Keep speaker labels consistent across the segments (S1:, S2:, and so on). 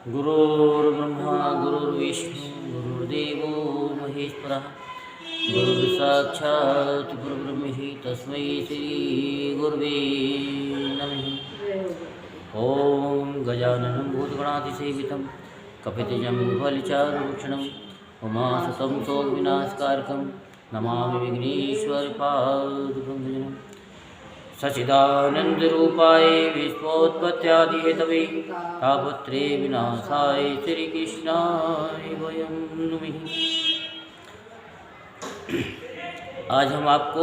S1: गुरुर्ब्रह्मा गुरुर्विष्णु गुरुर्देवो महेश्वरः गुरुर्साक्षात् परब्रह्म तस्मै श्रीगुरुवे नमः। ॐ गजाननं भूतगणाधिसेवितं कपितजम्बुफलचारुभक्षणं उमासुतं शोकविनाशकारकं नमामि विघ्नेश्वरपादपङ्कजम्। सच्चिदानन्दरूपाय विश्वोत्पत्त्यादिहेतवे तापत्रे विनाशाय श्रीकृष्णाय वयं नमः। आज हम आपको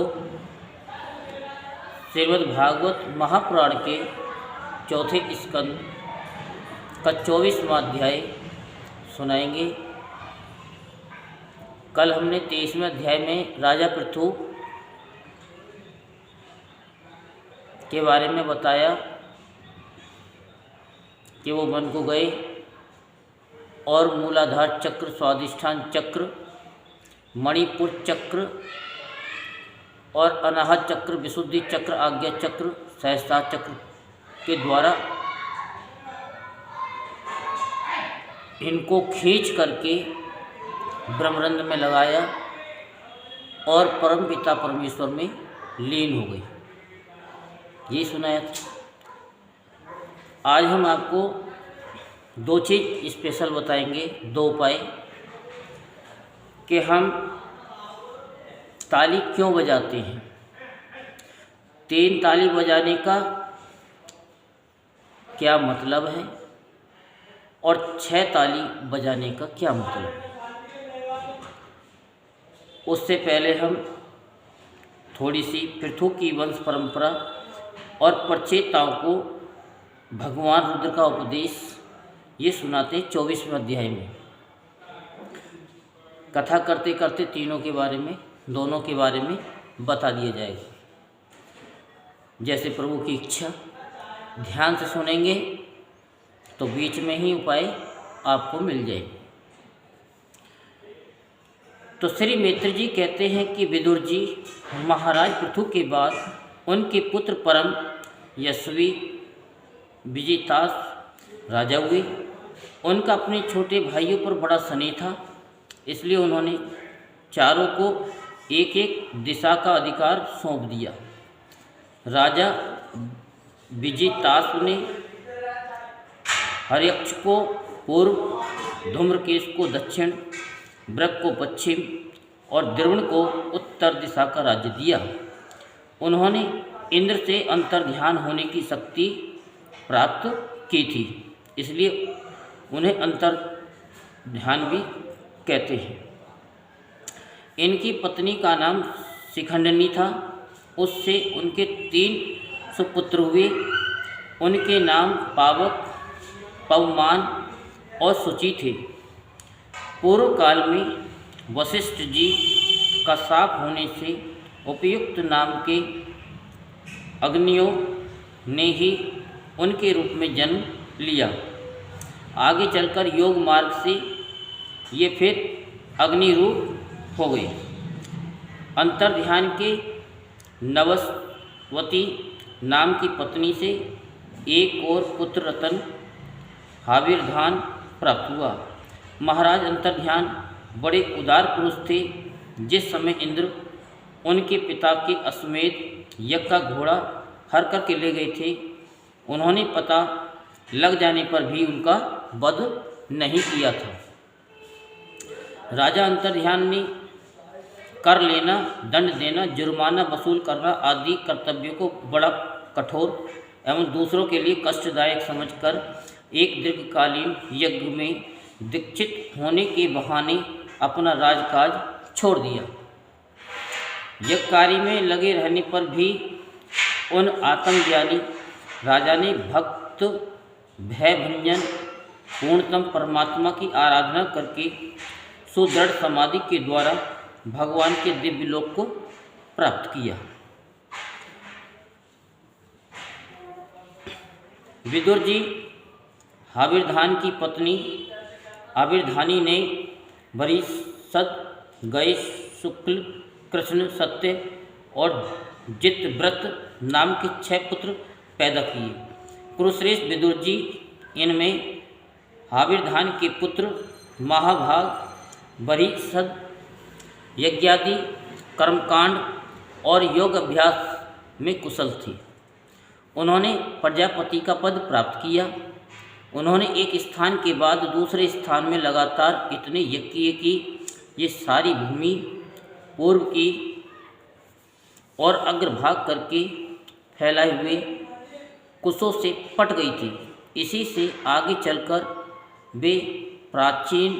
S1: श्रीमद्भागवत महापुराण के चौथे स्कंद का 24वां अध्याय सुनाएंगे। कल हमने 23वें अध्याय में राजा पृथु के बारे में बताया कि वो वन को गए और मूलाधार चक्र, स्वाधिष्ठान चक्र, मणिपुर चक्र और अनाहत चक्र, विशुद्धि चक्र, आज्ञा चक्र, सहस्त्रार चक्र के द्वारा इनको खींच करके ब्रह्मरंध्र में लगाया और परम पिता परमेश्वर में लीन हो गई। ये सुनाया था। आज हम आपको दो चीज़ स्पेशल बताएंगे, दो उपाय कि हम ताली क्यों बजाते हैं, 3 ताली बजाने का क्या मतलब है और 6 ताली बजाने का क्या मतलब है। उससे पहले हम थोड़ी सी पृथु की वंश परंपरा और प्रचेताओं को भगवान रुद्र का उपदेश ये सुनाते 24वें अध्याय में। कथा करते करते तीनों के बारे में, दोनों के बारे में बता दिया जाएगा। जैसे प्रभु की इच्छा, ध्यान से सुनेंगे तो बीच में ही उपाय आपको मिल जाएंगे। तो श्री मैत्री जी कहते हैं कि विदुर जी महाराज पृथु के बाद उनके पुत्र परम यशस्वी विजितास राजा हुए। उनका अपने छोटे भाइयों पर बड़ा स्नेह था, इसलिए उन्होंने चारों को एक एक दिशा का अधिकार सौंप दिया। राजा विजितास ने हर्यक्ष को पूर्व, धूम्रकेश को दक्षिण, वृक को पश्चिम और द्रविण को उत्तर दिशा का राज्य दिया। उन्होंने इंद्र से अंतर्ध्यान होने की शक्ति प्राप्त की थी, इसलिए उन्हें अंतर्ध्यान भी कहते हैं। इनकी पत्नी का नाम शिखंडिनी था। उससे उनके 3 सुपुत्र हुए। उनके नाम पावक, पवमान और सुचि थे। पूर्व काल में वशिष्ठ जी का शाप होने से उपयुक्त नाम के अग्नियों ने ही उनके रूप में जन्म लिया। आगे चलकर योग मार्ग से ये फिर अग्नि रूप हो गए। अंतर्ध्यान के नवस्वती नाम की पत्नी से एक और पुत्र रतन हाविर्धान प्राप्त हुआ। महाराज अंतर्ध्यान बड़े उदार पुरुष थे। जिस समय इंद्र उनके पिता के अश्वमेध यज्ञ का घोड़ा हर करके ले गए थे, उन्होंने पता लग जाने पर भी उनका वध नहीं किया था। राजा अंतर्ध्यान ने कर लेना, दंड देना, जुर्माना वसूल करना आदि कर्तव्यों को बड़ा कठोर एवं दूसरों के लिए कष्टदायक समझकर एक दीर्घकालीन यज्ञ में दीक्षित होने के बहाने अपना राजकाज छोड़ दिया। यज्ञ कार्य में लगे रहने पर भी उन आत्मज्ञानी राजा ने भक्त भयभंजन पूर्णतम परमात्मा की आराधना करके सुदृढ़ समाधि के द्वारा भगवान के दिव्य लोक को प्राप्त किया। विदुर जी हाविर्धान की पत्नी आविर्धानी ने वरिषद, गयेश, शुक्ल, कृष्ण, सत्य और जितव्रत नाम के 6 पुत्र पैदा किए। कुरुश्रेष्ठ विदुर जी इनमें हाविर्धान के पुत्र महाभाग बरीसद यज्ञादि कर्मकांड और योग अभ्यास में कुशल थे। उन्होंने प्रजापति का पद प्राप्त किया। उन्होंने एक स्थान के बाद दूसरे स्थान में लगातार इतने यज्ञ किए कि ये सारी भूमि पूर्व की और अग्रभाग करके फैलाए हुए कुशों से पट गई थी। इसी से आगे चलकर वे प्राचीन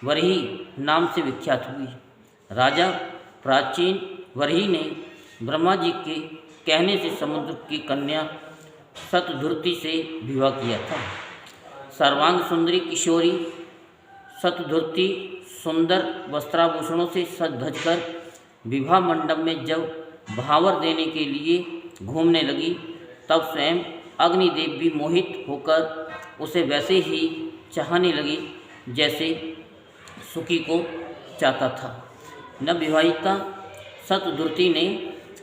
S1: वरही नाम से विख्यात हुई। राजा प्राचीन वरही ने ब्रह्मा जी के कहने से समुद्र की कन्या शतधुर्ति से विवाह किया था। सर्वांग सुंदरी किशोरी शतधुर्ति सुंदर वस्त्राभूषणों से सज धज कर विवाह मंडप में जब भावर देने के लिए घूमने लगी, तब स्वयं अग्निदेव भी मोहित होकर उसे वैसे ही चाहने लगी जैसे सुखी को चाहता था। नवविवाहिता शतधुर्ति ने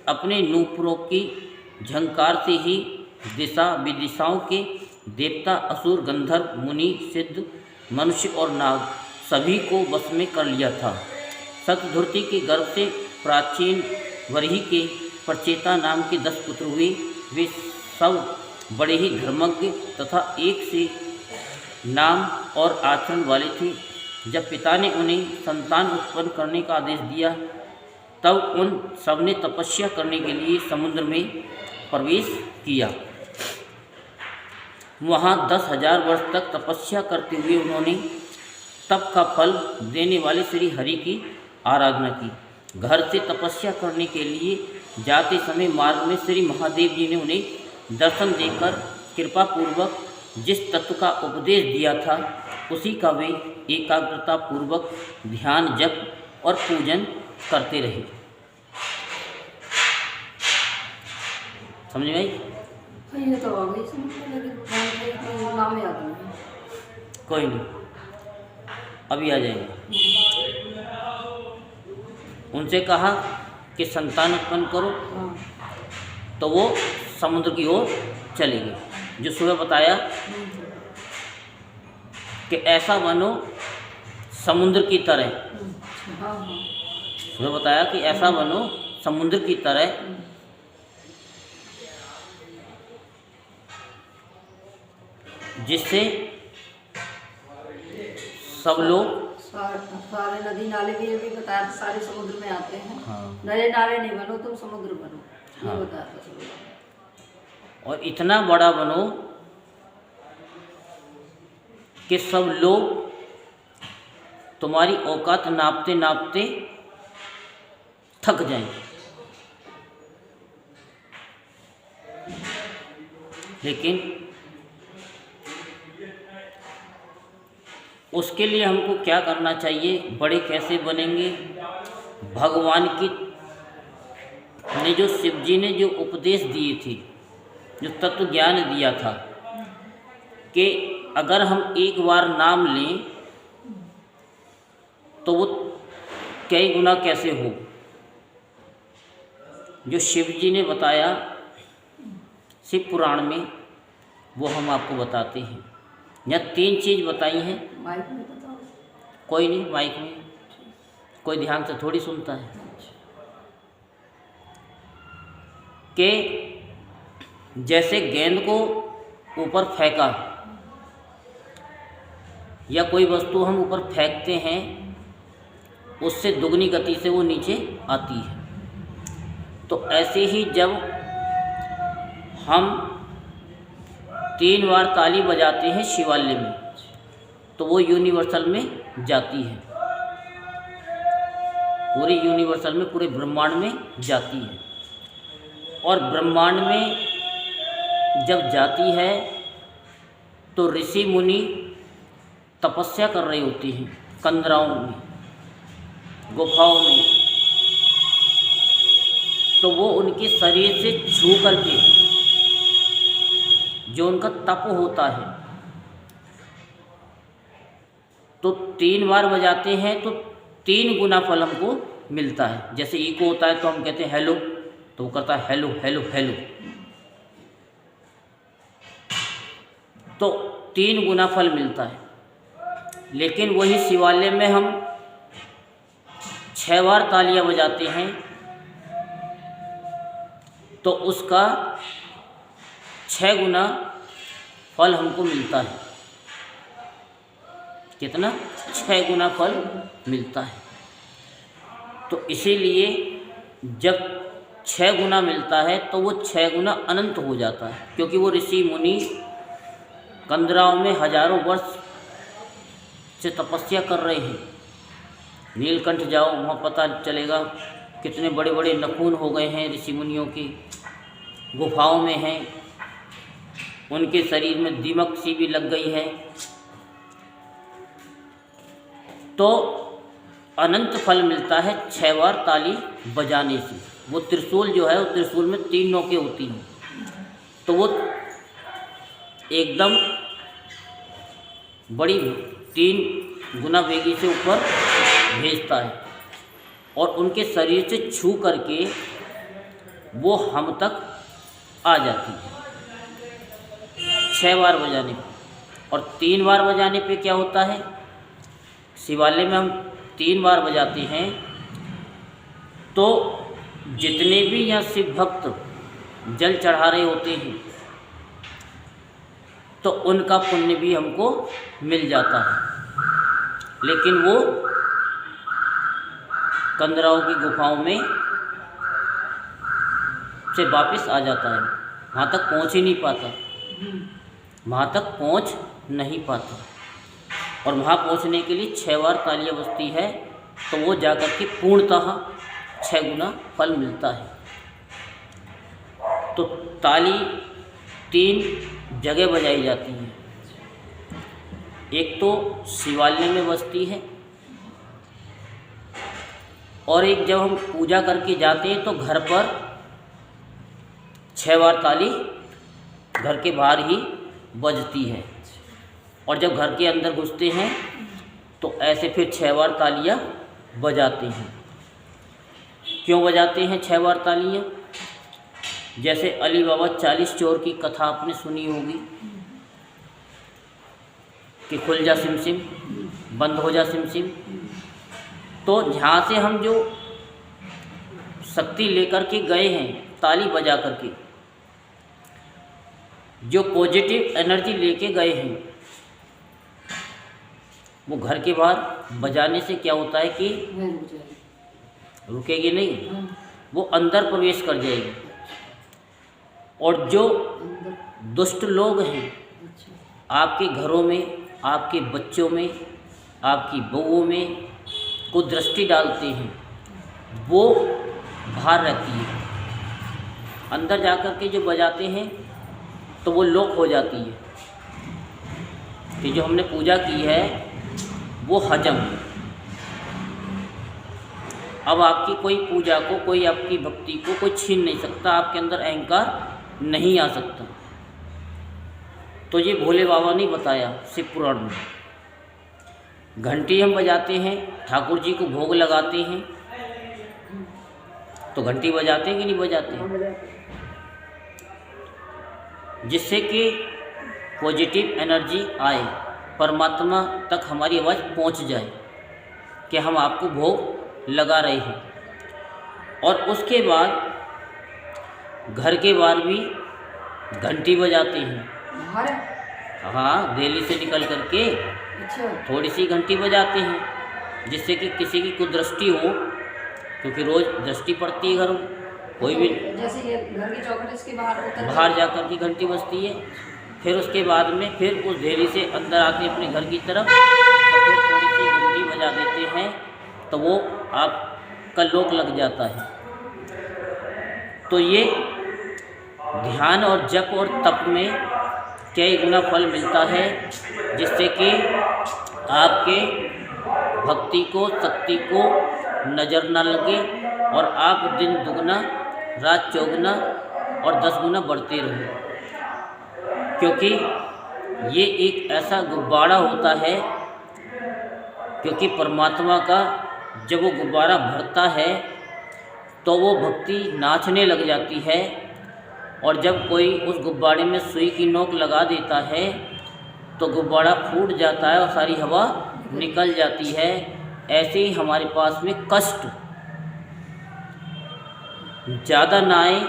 S1: अपने नूपुरों की झंकार से ही दिशा विदिशाओं के देवता, असुर, गंधर्व, मुनि, सिद्ध, मनुष्य और नाग सभी को वश में कर लिया था। शतधुर्ति के गर्भ से प्राचीन वरही के प्रचेता नाम के 10 पुत्र हुए। वे सब बड़े ही धर्मज्ञ तथा एक से नाम और आचरण वाले थे। जब पिता ने उन्हें संतान उत्पन्न करने का आदेश दिया, तब उन सब ने तपस्या करने के लिए समुद्र में प्रवेश किया। वहाँ 10,000 वर्ष तक तपस्या करते हुए उन्होंने तप का फल देने वाले श्री हरि की आराधना की। घर से तपस्या करने के लिए जाते समय मार्ग में श्री महादेव जी ने उन्हें दर्शन देकर कृपा पूर्वक जिस तत्व का उपदेश दिया था, उसी का वे एकाग्रता पूर्वक ध्यान, जप और पूजन करते रहे। समझ भाई?
S2: ये तो आ गई समझ में, लेकिन नाम याद नहीं।
S1: कोई नहीं, अभी आ जाएगा। उनसे कहा कि संतान उत्पन्न करो, तो वो समुद्र की ओर चले गए। जो सुबह बताया कि ऐसा बनो समुद्र की तरह, सुबह बताया कि ऐसा बनो समुद्र की तरह जिससे सब लोग
S2: सारे नदी नाले भी, ये भी बताया था, सारे समुद्र में आते हैं।
S1: हाँ।
S2: नरे नारे नहीं बनो, तुम समुद्र बनो,
S1: हाँ।
S2: ये बताया था सब।
S1: और इतना बड़ा बनो कि सब लोग तुम्हारी औकात नापते नापते थक जाएं। लेकिन उसके लिए हमको क्या करना चाहिए? बड़े कैसे बनेंगे? भगवान की ने जो शिव जी ने जो उपदेश दिए थे, जो तत्व ज्ञान दिया था कि अगर हम एक बार नाम लें तो वो कई गुना कैसे हो, जो शिव जी ने बताया शिव पुराण में, वो हम आपको बताते हैं। यहाँ 3 चीज़ बताई हैं।
S2: माइक में बताओ।
S1: कोई नहीं, माइक में कोई ध्यान से थोड़ी सुनता है। कि जैसे गेंद को ऊपर फेंका या कोई वस्तु हम ऊपर फेंकते हैं, उससे दुगनी गति से वो नीचे आती है। तो ऐसे ही जब हम 3 बार ताली बजाते हैं शिवालय में, तो वो यूनिवर्सल में जाती है, पूरे यूनिवर्सल में, पूरे ब्रह्मांड में जाती है। और ब्रह्मांड में जब जाती है तो ऋषि मुनि तपस्या कर रहे होते हैं, कंदराओं में, गुफाओं में। तो वो उनके शरीर से छू करके जो उनका तप होता है, तो 3 बार बजाते हैं तो 3 गुना फल हमको मिलता है। जैसे इको होता है तो हम कहते हैं हेलो, तो वो करता है हेलो हेलो हेलो, तो 3 गुना फल मिलता है। लेकिन वही शिवालय में हम 6 बार तालियां बजाते हैं तो उसका 6 गुना फल हमको मिलता है। कितना? 6 गुना फल मिलता है। तो इसीलिए जब 6 गुना मिलता है तो वो 6 गुना अनंत हो जाता है, क्योंकि वो ऋषि मुनि कंदराओं में हजारों वर्ष से तपस्या कर रहे हैं। नीलकंठ जाओ, वहाँ पता चलेगा कितने बड़े बड़े नखून हो गए हैं ऋषि मुनियों की, गुफाओं में हैं, उनके शरीर में दीमक सी भी लग गई है। तो अनंत फल मिलता है 6 बार ताली बजाने से। वो त्रिशूल जो है, वो त्रिशूल में 3 नोकें होती हैं, तो वो एकदम बड़ी 3 गुना वेगी से ऊपर भेजता है और उनके शरीर से छू करके वो हम तक आ जाती है 6 बार बजाने पे। और 3 बार बजाने पे क्या होता है? शिवालय में हम 3 बार बजाते हैं तो जितने भी यहाँ शिव भक्त जल चढ़ा रहे होते हैं तो उनका पुण्य भी हमको मिल जाता है। लेकिन वो कंदराओं की गुफाओं में से वापस आ जाता है, वहाँ तक पहुँच ही नहीं पाता, वहाँ तक पहुँच नहीं पाता। और वहाँ पहुँचने के लिए 6 बार तालियां बजती है तो वो जाकर के पूर्णतः 6 गुना फल मिलता है। तो ताली 3 जगह बजाई जाती है। एक तो शिवालय में बजती है और एक जब हम पूजा करके जाते हैं तो घर पर 6 बार ताली घर के बाहर ही बजती है। और जब घर के अंदर घुसते हैं तो ऐसे फिर 6 बार तालियां बजाते हैं। क्यों बजाते हैं 6 बार तालियां? जैसे अली बाबा 40 चोर की कथा आपने सुनी होगी कि खुल जा सिम सिम, बंद हो जा सिम सिम। तो जहाँ से हम जो शक्ति लेकर के गए हैं ताली बजा करके, जो पॉजिटिव एनर्जी लेके गए हैं, वो घर के बाहर बजाने से क्या होता है कि रुकेगी नहीं, वो अंदर प्रवेश कर जाएगी। और जो दुष्ट लोग हैं आपके घरों में, आपके बच्चों में, आपकी बहुओं में को दृष्टि डालते हैं, वो बाहर रहती है। अंदर जाकर के जो बजाते हैं तो वो लॉक हो जाती है कि जो हमने पूजा की है वो हजम है। अब आपकी कोई पूजा को, कोई आपकी भक्ति को कोई छीन नहीं सकता, आपके अंदर अहंकार नहीं आ सकता। तो ये भोले बाबा ने बताया शिव पुराण में। घंटी हम बजाते हैं, ठाकुर जी को भोग लगाते हैं, तो घंटी बजाते हैं कि नहीं बजाते हैं? जिससे कि पॉजिटिव एनर्जी आए, परमात्मा तक हमारी आवाज़ पहुंच जाए कि हम आपको भोग लगा रहे हैं। और उसके बाद घर के बाहर भी घंटी बजाते हैं। हाँ, दिल्ली से निकल करके थोड़ी सी घंटी बजाते हैं जिससे कि किसी की कुदृष्टि हो, क्योंकि रोज़ दृष्टि पड़ती है घर में। कोई भी
S2: जैसे ये घर की चौखट इसके
S1: बाहर जाकर की घंटी बजती है, फिर उसके बाद में फिर उस देरी से अंदर आते अपने घर की तरफ, तो फिर थोड़ी सी घंटी बजा देते हैं तो वो आपका लॉक लग जाता है। तो ये ध्यान और जप और तप में कई गुना फल मिलता है, जिससे कि आपके भक्ति को, शक्ति को नज़र ना लगे और आप दिन दुगना रात चौगुना और 10 गुना बढ़ते रहो। क्योंकि ये एक ऐसा गुब्बारा होता है, क्योंकि परमात्मा का जब वो गुब्बारा भरता है तो वो भक्ति नाचने लग जाती है। और जब कोई उस गुब्बारे में सुई की नोक लगा देता है तो गुब्बारा फूट जाता है और सारी हवा निकल जाती है। ऐसे ही हमारे पास में कष्ट ज़्यादा ना आए,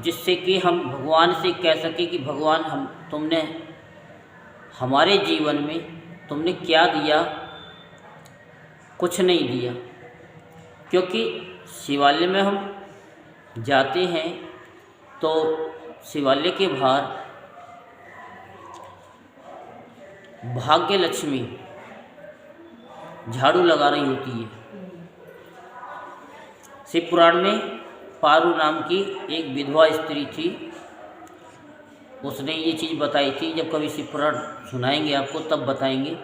S1: जिससे कि हम भगवान से कह सकें कि भगवान तुमने हमारे जीवन में तुमने क्या दिया, कुछ नहीं दिया। क्योंकि शिवालय में हम जाते हैं तो शिवालय के बाहर भाग्य लक्ष्मी झाड़ू लगा रही होती है। शिव पुराण में पारू नाम की एक विधवा स्त्री थी, उसने ये चीज़ बताई थी। जब कभी शिव पुराण सुनाएंगे आपको तब बताएंगे।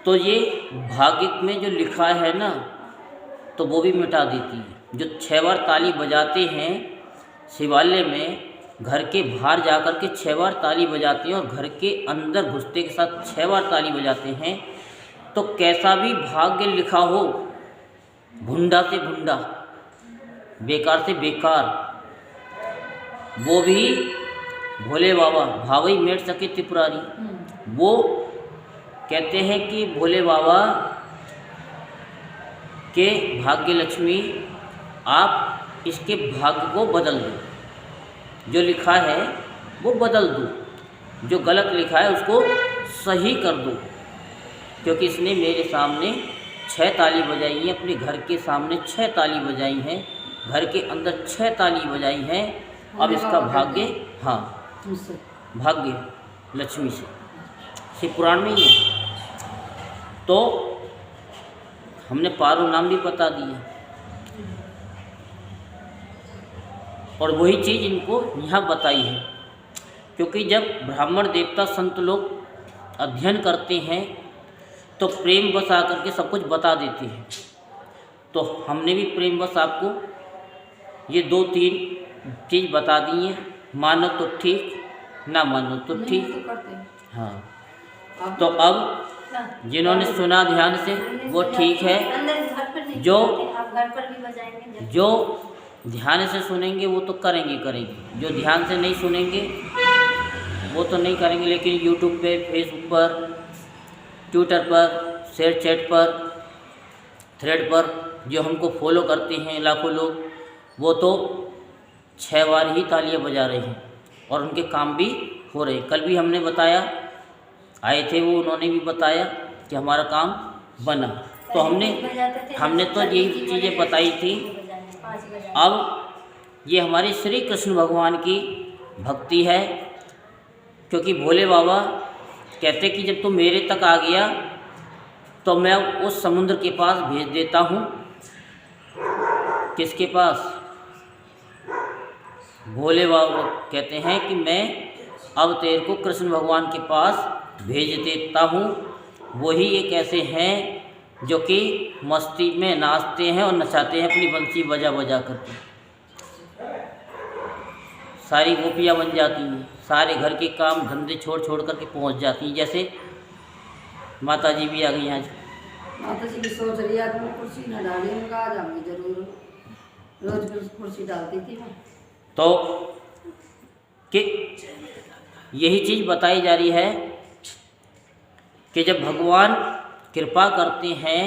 S1: तो ये भाग्य में जो लिखा है ना, तो वो भी मिटा देती है। जो 6 बार ताली बजाते हैं शिवालय में, घर के बाहर जाकर के 6 बार ताली बजाते हैं और घर के अंदर घुसते के साथ 6 बार ताली बजाते हैं, तो कैसा भी भाग्य लिखा हो, भुंडा से भुंडा, बेकार से बेकार, वो भी भोले बाबा भावई मेट सके त्रिपुरारी, वो कहते हैं कि भोले बाबा के भाग्य लक्ष्मी आप इसके भाग्य को बदल दो, जो लिखा है वो बदल दो, जो गलत लिखा है उसको सही कर दो। क्योंकि इसने मेरे सामने 6 ताली बजाई है, अपने घर के सामने 6 ताली बजाई हैं, घर के अंदर 6 ताली बजाई हैं। अब इसका भाग्य, हाँ, भाग्य लक्ष्मी से, शिव पुराण में ही है। तो हमने पारू नाम भी बता दिया और वही चीज़ इनको यहाँ बताई है। क्योंकि जब ब्राह्मण देवता संत लोग अध्ययन करते हैं तो प्रेम बस आकर के सब कुछ बता देते हैं। तो हमने भी प्रेम बस आपको ये 2-3 चीज़ बता दी हैं। मानो तो ठीक, ना मानो तो ठीक। हाँ, तो अब जिन्होंने सुना ध्यान से वो ठीक है, जो ध्यान से सुनेंगे वो तो करेंगे, जो ध्यान से नहीं सुनेंगे वो तो नहीं करेंगे। लेकिन यूट्यूब पे, फेसबुक पर, ट्विटर पर, शेयर चैट पर, थ्रेड पर जो हमको फॉलो करते हैं लाखों लोग, वो तो 6 बार ही तालियां बजा रहे हैं और उनके काम भी हो रहे हैं। कल भी हमने बताया, आए थे वो, उन्होंने भी बताया कि हमारा काम बना। तो हमने तो यही चीज़ें बताई थी। अब ये हमारे श्री कृष्ण भगवान की भक्ति है। क्योंकि भोले बाबा कहते कि जब तू मेरे तक आ गया तो मैं उस समुद्र के पास भेज देता हूँ। किसके पास? भोले बाबा कहते हैं कि मैं अब तेरे को कृष्ण भगवान के पास भेज देता हूँ। वही एक ऐसे हैं जो कि मस्ती में नाचते हैं और नचाते हैं अपनी बंसी बजा बजा करके। सारी गोपियाँ बन जाती हैं, सारे घर के काम धंधे छोड़ छोड़ करके पहुँच जाती हैं। जैसे माता जी भी आ गई आज।
S2: माता जी भी सोच रही है तुम कुर्सी न डाली, उनका आ जाऊंगी जरूर, रोज कुर्सी डालती थी मैं।
S1: तो कि यही चीज़ बताई जा रही है कि जब भगवान कृपा करते हैं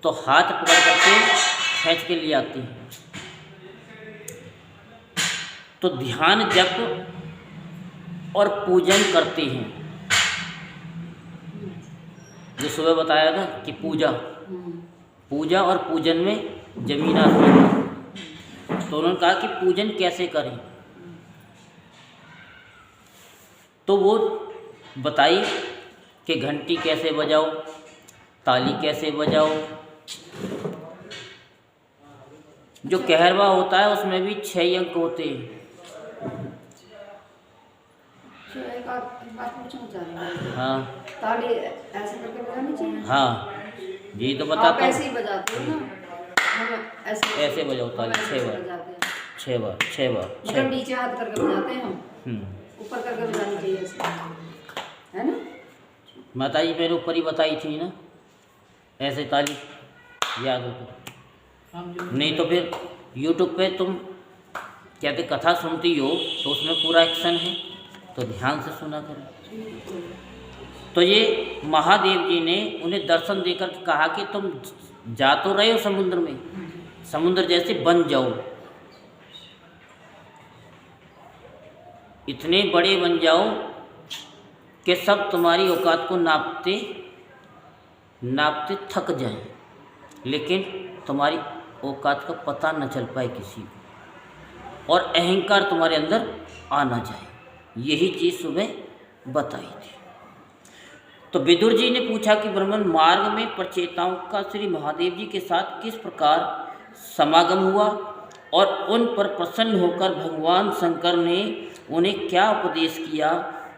S1: तो हाथ पकड़ करके खींच के ले आते हैं। तो ध्यान जप और पूजन करते हैं। जो सुबह बताया था कि पूजा और पूजन में जमीन आसमान। तो उन्होंने कहा कि पूजन कैसे करें, तो वो बताई कि घंटी कैसे बजाओ, ताली कैसे बजाओ। जो कहरवा होता है उसमें भी 6 अंक होते हैं।
S2: एक बात पूछना चाह रही हूँ।
S1: हाँ,
S2: ताली ऐसे करके बजानी चाहिए?
S1: हाँ, यही तो बताता
S2: आप
S1: हूँ।
S2: ऐसे ही बजाते हो ना? हम ऐसे
S1: बजाओ ताली 6 बार,
S2: बजाते हैं।
S1: 6 बार, 6 बार, 6
S2: मतलब नीचे हाथ करके बजाते हैं हम, ऊपर करके बजानी चाहिए ऐसे, है ना?
S1: माता जी मैंने ऊपर ही बताई थी ना, ऐसे ताली याद हो तो। नहीं तो फिर यूट्यूब पे तुम कहते कथा सुनती हो तो उसमें पूरा एक्शन है, तो ध्यान से सुना करो। तो ये महादेव जी ने उन्हें दर्शन देकर कहा कि तुम जा तो रहे हो समुद्र में, समुद्र जैसे बन जाओ, इतने बड़े बन जाओ कि सब तुम्हारी औकात को नापते नापते थक जाएं, लेकिन तुम्हारी औकात का पता न चल पाए किसी को, और अहंकार तुम्हारे अंदर आ ना जाए। यही चीज़ सुबह बताई थी। तो विदुर जी ने पूछा कि ब्राह्मण मार्ग में प्रचेताओं का श्री महादेव जी के साथ किस प्रकार समागम हुआ और उन पर प्रसन्न होकर भगवान शंकर ने उन्हें क्या उपदेश किया,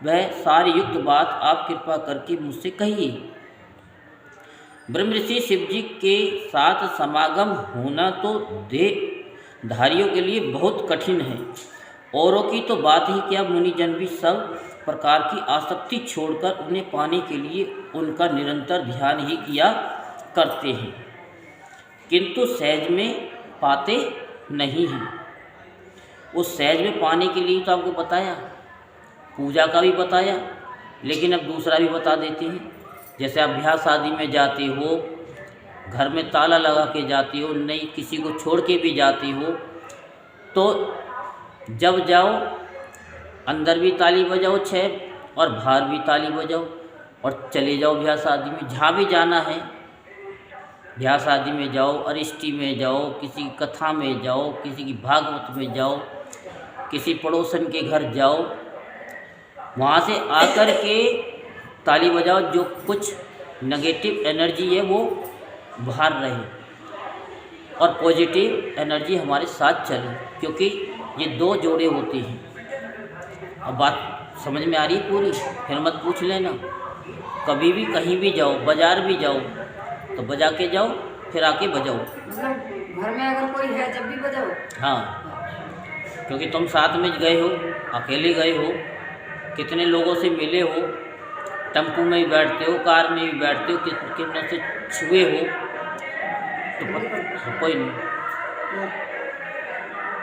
S1: वह सारी युक्त बात आप कृपा करके मुझसे कहिए। ब्रह्म ऋषि शिव जी के साथ समागम होना तो देहधारियों के लिए बहुत कठिन है, औरों की तो बात ही क्या, मुनिजन भी सब प्रकार की आसक्ति छोड़कर उन्हें पाने के लिए उनका निरंतर ध्यान ही किया करते हैं, किंतु सहज में पाते नहीं हैं। उस सहज में पाने के लिए तो आपको बताया, पूजा का भी बताया, लेकिन अब दूसरा भी बता देते हैं। जैसे आप ब्याह शादी में जाते हो, घर में ताला लगा के जाते हो, नहीं किसी को छोड़ के भी जाते हो, तो जब जाओ अंदर भी ताली बजाओ 6 और बाहर भी ताली बजाओ और चले जाओ ब्याह शादी में। जहाँ भी जाना है, ब्याह शादी में जाओ, अरिष्टी में जाओ, किसी की कथा में जाओ, किसी की भागवत में जाओ, किसी पड़ोसन के घर जाओ, वहाँ से आकर के ताली बजाओ, जो कुछ नेगेटिव एनर्जी है वो बाहर रहे और पॉजिटिव एनर्जी हमारे साथ चले, क्योंकि ये 2 जोड़े होते हैं। अब बात समझ में आ रही है पूरी? फिर मत पूछ लेना। कभी भी कहीं भी जाओ, बाजार भी जाओ तो बजा के जाओ, फिर आके बजाओ।
S2: मतलब घर में अगर कोई है जब भी बजाओ।
S1: हाँ, क्योंकि तुम साथ में गए हो, अकेले गए हो, कितने लोगों से मिले हो, टेम्पो में भी बैठते हो, कार में भी बैठते हो, कितनों से छुए हो, तो कोई नहीं।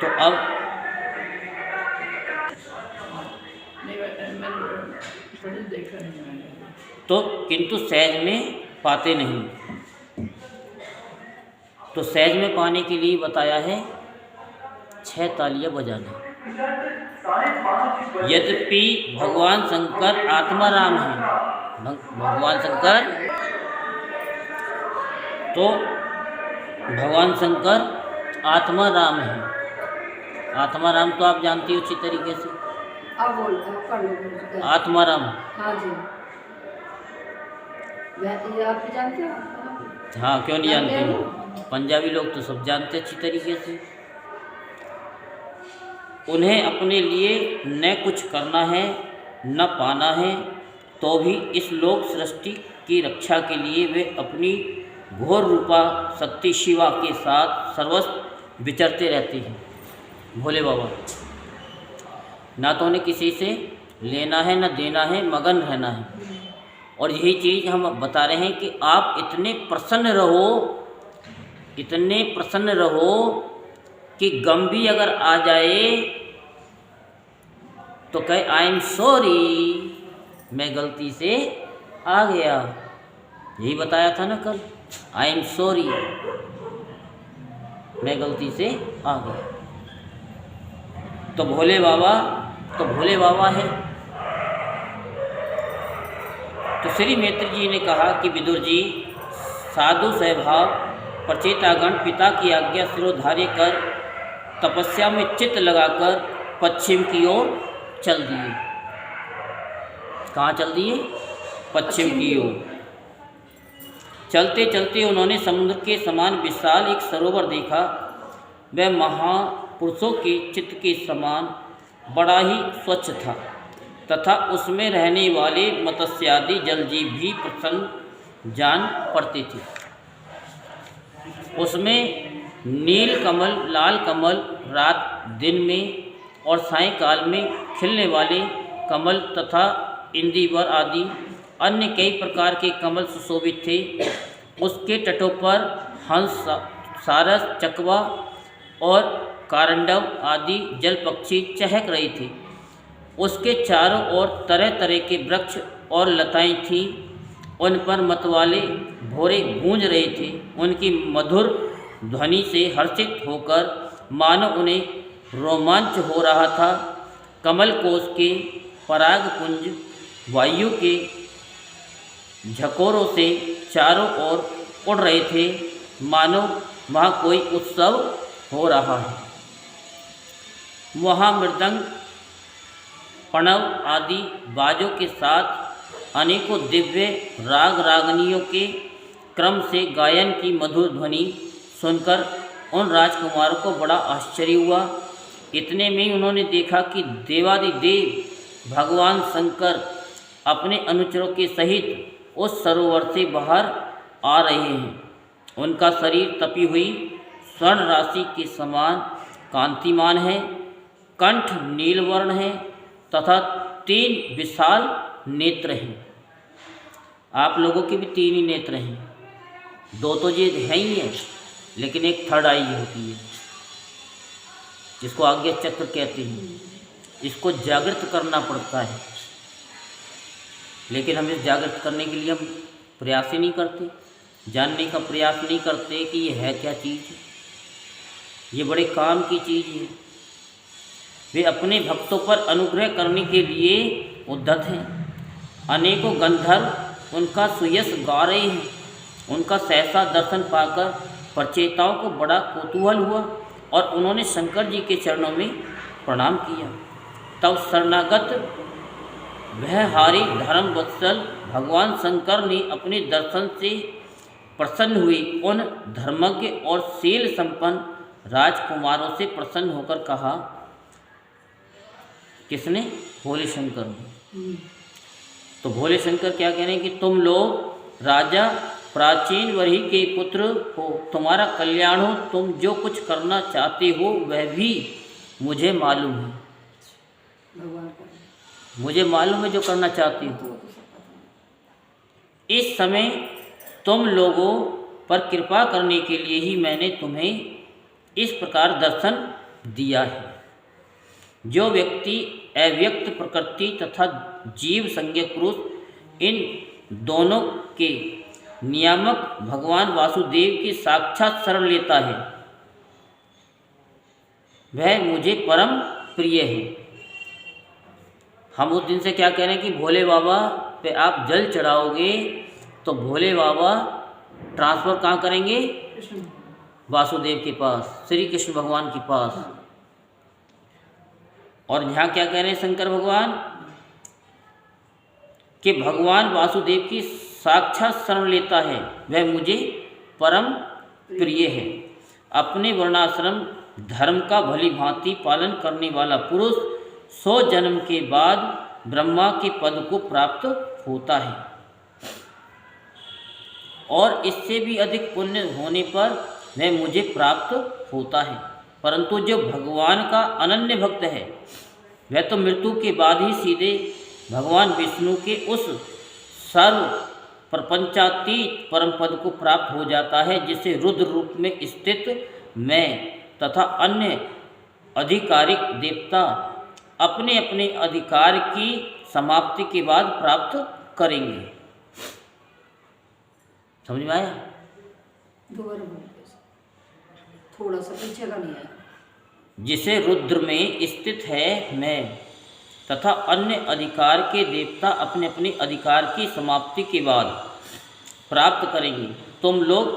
S1: तो अब तो किंतु सहज में पाते नहीं। तो सहज में पाने के लिए बताया है 6 तालियां बजाना। यद्यपि भगवान शंकर आत्माराम हैं, भगवान शंकर तो भगवान शंकर आत्माराम हैं। आत्माराम तो आप जानती हो अच्छी तरीके से।
S2: अब बोल कर लो।
S1: आत्माराम।
S2: हाँ जी, ये आप भी जानते हो?
S1: हाँ, क्यों नहीं जानते? पंजाबी लोग तो सब जानते अच्छी तरीके से। उन्हें अपने लिए न कुछ करना है न पाना है, तो भी इस लोक सृष्टि की रक्षा के लिए वे अपनी घोर रूपा शक्ति शिवा के साथ सर्वस्व विचरते रहते हैं। भोले बाबा, ना तो उन्हें किसी से लेना है न देना है, मगन रहना है। और यही चीज़ हम बता रहे हैं कि आप इतने प्रसन्न रहो, इतने प्रसन्न रहो कि गम भी अगर आ जाए तो कहे आई एम सॉरी, मैं गलती से आ गया। यही बताया था ना कल, आई एम सॉरी, मैं गलती से आ गया। तो भोले बाबा है। तो श्री मैत्री जी ने कहा कि विदुर जी, साधु स्वभाव प्रचेतागण पिता की आज्ञा सिरोधार्य कर तपस्या में चित्त लगाकर पश्चिम की ओर चल दिए। कहाँ चल दिए? पश्चिम की ओर। चलते चलते उन्होंने समुद्र के समान विशाल एक सरोवर देखा। वह महापुरुषों के चित्त के समान बड़ा ही स्वच्छ था तथा उसमें रहने वाले मत्स्यादि जलजीव भी प्रसन्न जान पड़ते थे। उसमें नील कमल, लाल कमल रात दिन में और सायंकाल में खिलने वाले कमल तथा इंदिवर आदि अन्य कई प्रकार के कमल सुशोभित थे। उसके तटों पर हंस, सारस, चकवा और कारंडव आदि जल पक्षी चहक रहे थे। उसके चारों ओर तरह तरह के वृक्ष और लताएं थीं, उन पर मतवाले भौरे गूंज रहे थे। उनकी मधुर ध्वनि से हर्षित होकर मानो उन्हें रोमांच हो रहा था। कमल कोश के परागपुंज वायु के झकोरों से चारों ओर उड़ रहे थे, मानो वहाँ कोई उत्सव हो रहा है। वहाँ मृदंग, प्रणव आदि बाजों के साथ अनेकों दिव्य राग रागनियों के क्रम से गायन की मधुर ध्वनि सुनकर उन राजकुमारों को बड़ा आश्चर्य हुआ। इतने में ही उन्होंने देखा कि देवादिदेव भगवान शंकर अपने अनुचरों के सहित उस सरोवर से बाहर आ रहे हैं। उनका शरीर तपी हुई स्वर्ण राशि के समान कांतिमान है, कंठ नीलवर्ण है तथा 3 विशाल नेत्र हैं। आप लोगों के भी 3 ही नेत्र हैं, 2 तो ये है ही है, लेकिन एक थर्ड आई होती है जिसको आज्ञा चक्र कहते हैं। इसको जागृत करना पड़ता है, लेकिन हम इस जागृत करने के लिए हम प्रयास ही नहीं करते, जानने का प्रयास नहीं करते कि ये है क्या चीज़ है, ये बड़े काम की चीज़ है। वे अपने भक्तों पर अनुग्रह करने के लिए उद्यत हैं। अनेकों गंधर्व उनका सुयश गा रहे हैं। उनका सहसा दर्शन पाकर प्रचेताओं को बड़ा कौतूहल हुआ और उन्होंने शंकर जी के चरणों में प्रणाम किया। तब शरणागत भयहारी धर्म वत्सल भगवान शंकर ने अपने दर्शन से प्रसन्न हुए उन धर्मज्ञ और शील संपन्न राजकुमारों से प्रसन्न होकर कहा। किसने? भोले शंकर ने। तो भोले शंकर क्या कह रहे हैं कि तुम लोग राजा प्राचीन वही के पुत्र हो, तुम्हारा कल्याण हो, तुम जो कुछ करना चाहते हो वह भी मुझे मालूम है। मुझे मालूम है जो करना चाहती हो। इस समय तुम लोगों पर कृपा करने के लिए ही मैंने तुम्हें इस प्रकार दर्शन दिया है। जो व्यक्ति अव्यक्त प्रकृति तथा जीव संज्ञक पुरुष इन दोनों के नियामक भगवान वासुदेव की साक्षात शरण लेता है वह मुझे परम प्रिय है। हम उस दिन से क्या कह रहे हैं कि भोले बाबा पे आप जल चढ़ाओगे तो भोले बाबा ट्रांसफ़र कहाँ करेंगे? वासुदेव के पास, श्री कृष्ण भगवान के पास। और यहाँ क्या कह रहे हैं शंकर भगवान कि भगवान वासुदेव की साक्षात शरण लेता है वह मुझे परम प्रिय है। अपने वर्णाश्रम धर्म का भली भांति पालन करने वाला पुरुष 100 जन्म के बाद ब्रह्मा के पद को प्राप्त होता है और इससे भी अधिक पुण्य होने पर वह मुझे प्राप्त होता है। परंतु जो भगवान का अनन्य भक्त है वह तो मृत्यु के बाद ही सीधे भगवान विष्णु के उस सर्व प्रपंचातीत परम पद को प्राप्त हो जाता है जिसे रुद्र रूप में स्थित मैं तथा अन्य आधिकारिक देवता अपने अपने अधिकार की समाप्ति के बाद प्राप्त करेंगे। समझ में आया?
S2: दोबारा थोड़ा सा पीछे का नहीं आया।
S1: जिसे रुद्र में स्थित है मैं तथा अन्य अधिकार के देवता अपने अपने अधिकार की समाप्ति के बाद प्राप्त करेंगे। तुम लोग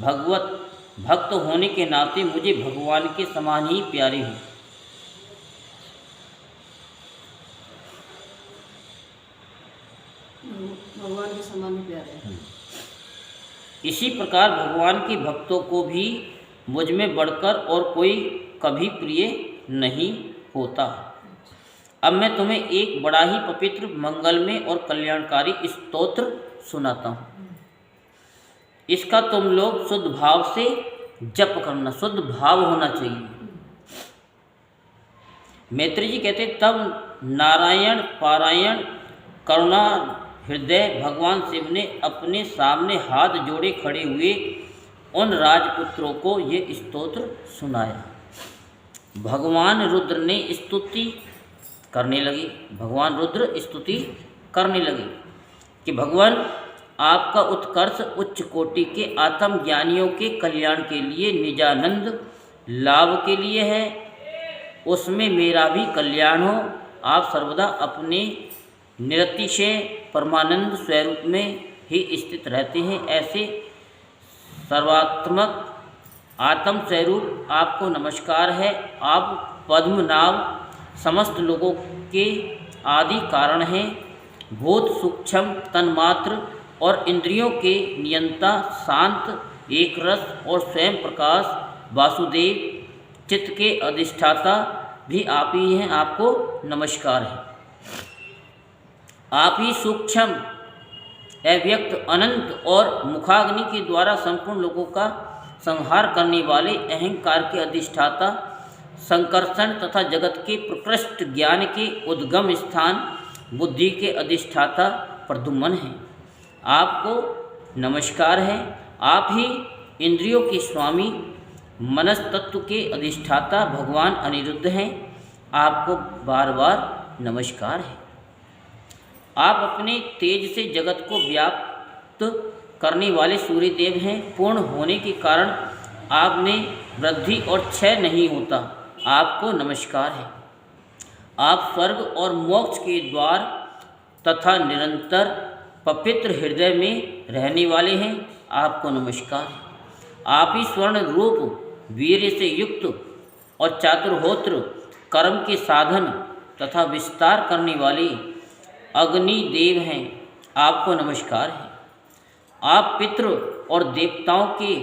S1: भगवत भक्त होने के नाते मुझे भगवान के समान ही प्यारे हो।
S2: भगवान के समान ही प्यारे हैं।
S1: इसी प्रकार भगवान के भक्तों को भी मुझ में बढ़कर और कोई कभी प्रिय नहीं होता। अब मैं तुम्हें एक बड़ा ही पवित्र मंगलमय और कल्याणकारी स्तोत्र सुनाता हूँ। इसका तुम लोग शुद्ध भाव से जप करना, शुद्ध भाव होना चाहिए। मैत्री जी कहते तब नारायण पारायण करुणा हृदय भगवान शिव ने अपने सामने हाथ जोड़े खड़े हुए उन राजपुत्रों को ये स्तोत्र सुनाया। भगवान रुद्र ने स्तुति करने लगे। भगवान रुद्र स्तुति करने लगे। कि भगवान आपका उत्कर्ष उच्च कोटि के आत्मज्ञानियों के कल्याण के लिए, निजानंद लाभ के लिए है, उसमें मेरा भी कल्याण हो। आप सर्वदा अपने निरतिशय परमानंद स्वरूप में ही स्थित रहते हैं। ऐसे सर्वात्मक आत्म स्वरूप आपको नमस्कार है। आप पद्मनाभ समस्त लोगों के आदि कारण हैं। भूत सूक्ष्म तन्मात्र और इंद्रियों के नियंता, शांत एक रस और स्वयं प्रकाश वासुदेव चित्त के अधिष्ठाता भी आप ही हैं। आपको नमस्कार है। आप ही सूक्ष्म अव्यक्त अनंत और मुखाग्नि के द्वारा संपूर्ण लोगों का संहार करने वाले, अहंकार के अधिष्ठाता, संकर्षण तथा जगत के प्रकृष्ट ज्ञान के उद्गम स्थान, बुद्धि के अधिष्ठाता प्रद्युम्न हैं। आपको नमस्कार है। आप ही इंद्रियों के स्वामी, मनस तत्व के अधिष्ठाता भगवान अनिरुद्ध हैं। आपको बार बार नमस्कार है। आप अपने तेज से जगत को व्याप्त करने वाले सूर्यदेव हैं। पूर्ण होने के कारण आप में वृद्धि और क्षय नहीं होता। आपको नमस्कार है। आप स्वर्ग और मोक्ष के द्वार तथा निरंतर पवित्र हृदय में रहने वाले हैं। आपको नमस्कार है। आप ही स्वर्ण रूप वीर्य से युक्त और चातुर्होत्र कर्म के साधन तथा विस्तार करने वाले अग्नि देव हैं। आपको नमस्कार है। आप पितृ और देवताओं के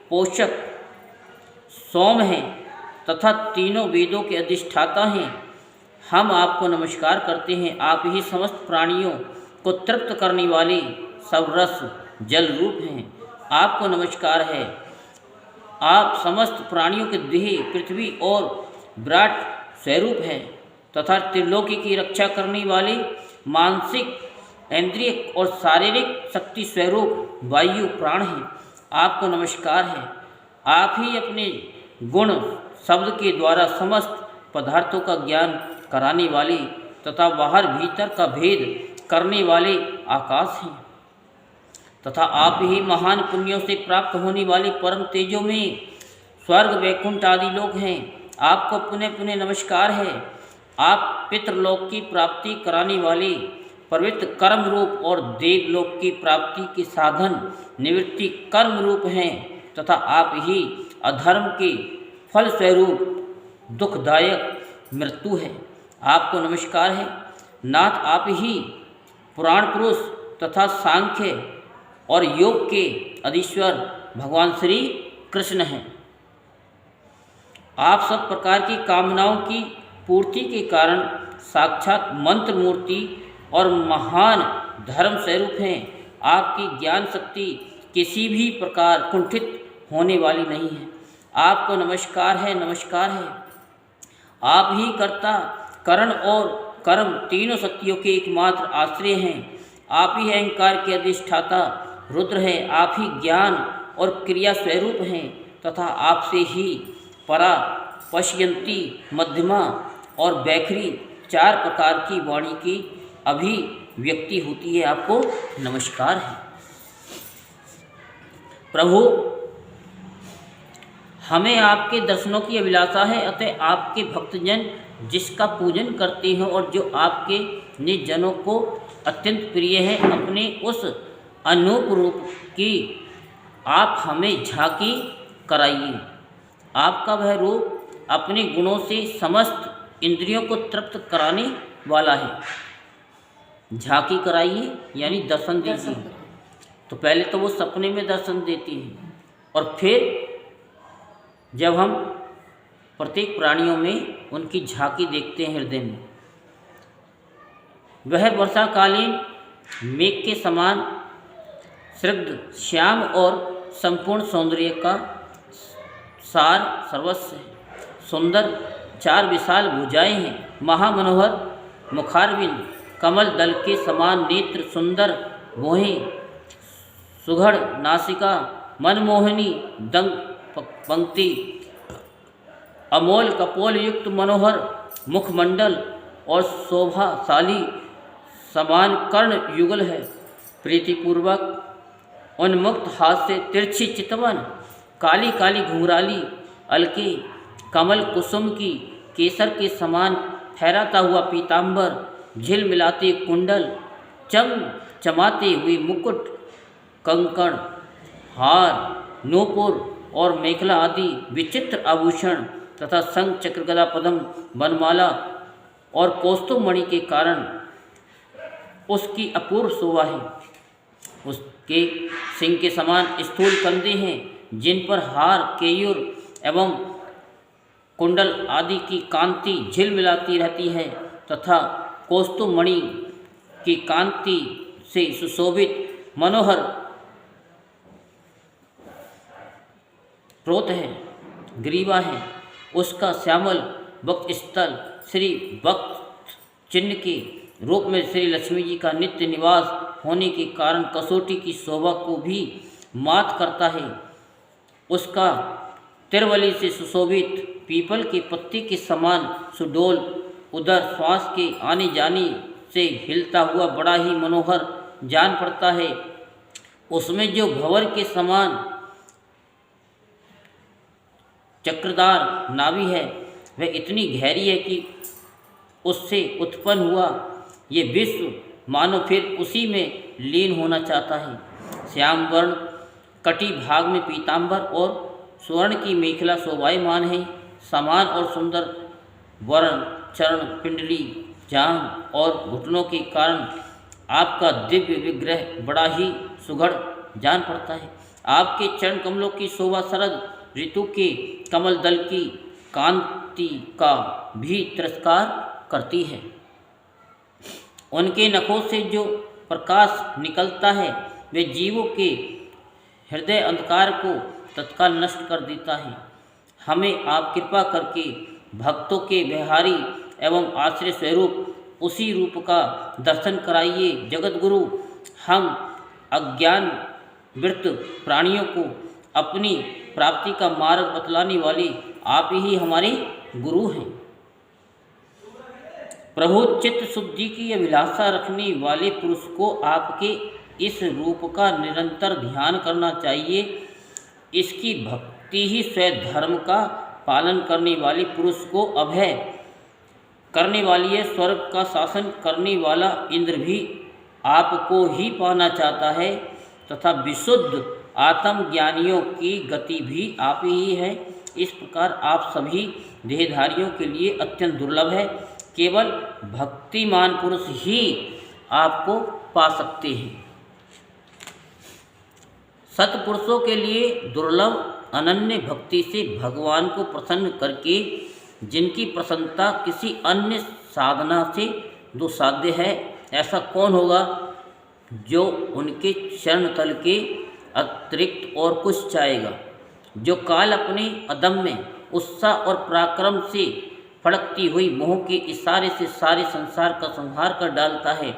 S1: पोषक सोम हैं तथा तीनों वेदों के अधिष्ठाता हैं। हम आपको नमस्कार करते हैं। आप ही समस्त प्राणियों को तृप्त करने वाले सर्वरस जल रूप हैं। आपको नमस्कार है। आप समस्त प्राणियों के देह पृथ्वी और विराट स्वरूप हैं तथा त्रिलोकी की रक्षा करने वाले मानसिक, इंद्रिय और शारीरिक शक्ति स्वरूप वायु प्राण हैं। आपको नमस्कार है। आप ही अपने गुण शब्द के द्वारा समस्त पदार्थों का ज्ञान कराने वाले तथा बाहर भीतर का भेद करने वाले आकाश हैं तथा आप ही महान पुण्यों से प्राप्त होने वाले परम तेजों में स्वर्ग वैकुंठ आदि लोग हैं। आपको पुनः पुनः नमस्कार है। आप पितृलोक की प्राप्ति कराने वाले पवित्र कर्म रूप और देवलोक की प्राप्ति के साधन निवृत्ति कर्म रूप हैं तथा आप ही अधर्म के फल स्वरूप दुखदायक मृत्यु है। आपको नमस्कार है। नाथ आप ही पुराण पुरुष तथा सांख्य और योग के अधीश्वर भगवान श्री कृष्ण हैं। आप सब प्रकार की कामनाओं की पूर्ति के कारण साक्षात मंत्र मूर्ति और महान धर्म स्वरूप हैं। आपकी ज्ञान शक्ति किसी भी प्रकार कुंठित होने वाली नहीं है। आपको नमस्कार है, नमस्कार है। आप ही कर्ता, करण और कर्म तीनों शक्तियों के एकमात्र आश्रय हैं। आप ही अहंकार के अधिष्ठाता रुद्र हैं। आप ही ज्ञान और क्रिया स्वरूप हैं तथा आपसे ही परा, पश्यंती, मध्यमा और बैखरी चार प्रकार की वाणी की अभिव्यक्ति होती है। आपको नमस्कार है। प्रभु, हमें आपके दर्शनों की अभिलाषा है, अतः आपके भक्तजन जिसका पूजन करते हैं और जो आपके निज जनों को अत्यंत प्रिय है, अपने उस अनूप रूप की आप हमें झांकी कराइए। आपका वह रूप अपने गुणों से समस्त इंद्रियों को तृप्त कराने वाला है। झांकी कराइए यानी दर्शन दीजिए। तो पहले तो वो सपने में दर्शन देती है और फिर जब हम प्रत्येक प्राणियों में उनकी झांकी देखते हैं हृदय में, वह वर्षाकालीन मेघ के समान स्निग्ध, श्याम और संपूर्ण सौंदर्य का सार सर्वस्व है। सुंदर चार विशाल भुजाएं हैं, महामनोहर मुखारविंद, कमल दल के समान नेत्र, सुंदर भौहें, सुघड़ नासिका, मनमोहिनी दंग पंक्ति, अमोल कपोल युक्त मनोहर मुखमंडल और शोभाशाली समान कर्ण युगल है। प्रीतिपूर्वक उन्मुक्त हाथ से तिरछी चितवन, काली काली घुंघराली अलके, कमल कुसुम की केसर के समान फहराता हुआ पीताम्बर, झिलमिलाते कुंडल, चमचमाते हुए मुकुट, कंकण, हार, नूपुर और मेखला आदि विचित्र आभूषण तथा शंख चक्र गदा पद्म वनमाला और कौस्तुभमणि के कारण उसकी अपूर्व शोभा है। उसके सिंह के समान स्थूल कंधे हैं, जिन पर हार, केयूर एवं कुंडल आदि की कांति झिलमिलाती रहती है तथा कौस्तुभमणि की कांति से सुशोभित मनोहर प्रोत है, ग्रीवा है। उसका श्यामल वक्त स्थल श्री वक्त चिन्ह के रूप में श्री लक्ष्मी जी का नित्य निवास होने के कारण कसौटी की शोभा को भी मात करता है। उसका तिरवली से सुशोभित पीपल के पत्ते के समान सुडोल उदर श्वास के आने जाने से हिलता हुआ बड़ा ही मनोहर जान पड़ता है। उसमें जो भंवर के समान चक्रदार नाभि है वह इतनी गहरी है कि उससे उत्पन्न हुआ ये विश्व मानो फिर उसी में लीन होना चाहता है। श्याम वर्ण कटी भाग में पीताम्बर और स्वर्ण की मेखला शोभायमान है। समान और सुंदर वर्ण, चरण, पिंडली, जांघ और घुटनों के कारण आपका दिव्य विग्रह बड़ा ही सुघड़ जान पड़ता है। आपके चरण कमलों की शोभा शरद ऋतु के कमल दल की कांति का भी तिरस्कार करती है। उनके नखों से जो प्रकाश निकलता है वह जीवों के हृदय अंधकार को तत्काल नष्ट कर देता है। हमें आप कृपा करके भक्तों के व्यवहारी एवं आश्रय स्वरूप उसी रूप का दर्शन कराइए। जगत गुरु, हम अज्ञान वृत्त प्राणियों को अपनी प्राप्ति का मार्ग बतलाने वाले आप ही हमारे गुरु हैं। प्रभु, चित्त शुद्धि की अभिलाषा रखने वाले पुरुष को आपके इस रूप का निरंतर ध्यान करना चाहिए। इसकी भक्ति ही स्वधर्म का पालन करने वाले पुरुष को अभय करने वाली है। स्वर्ग का शासन करने वाला इंद्र भी आपको ही पाना चाहता है तथा विशुद्ध आत्मज्ञानियों की गति भी आप ही है। इस प्रकार आप सभी देहधारियों के लिए अत्यंत दुर्लभ है। केवल भक्तिमान पुरुष ही आपको पा सकते हैं। सत्पुरुषों के लिए दुर्लभ अनन्य भक्ति से भगवान को प्रसन्न करके जिनकी प्रसन्नता किसी अन्य साधना से दुस्साध्य है, ऐसा कौन होगा जो उनके चरण तल के अतिरिक्त और कुछ चाहेगा। जो काल अपने अदम्य उत्साह और पराक्रम से फड़कती हुई मोह के इशारे से सारे संसार का संहार कर डालता है,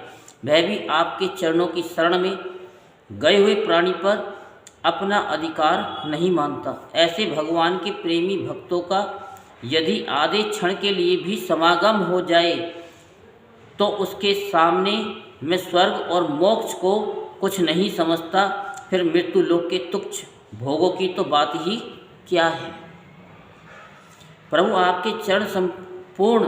S1: वह भी आपके चरणों की शरण में गए हुए प्राणी पर अपना अधिकार नहीं मानता। ऐसे भगवान के प्रेमी भक्तों का यदि आधे क्षण के लिए भी समागम हो जाए तो उसके सामने मैं स्वर्ग और मोक्ष को कुछ नहीं समझता। फिर मृत्यु लोक के तुच्छ भोगों की तो बात ही क्या है। प्रभु, आपके चरण संपूर्ण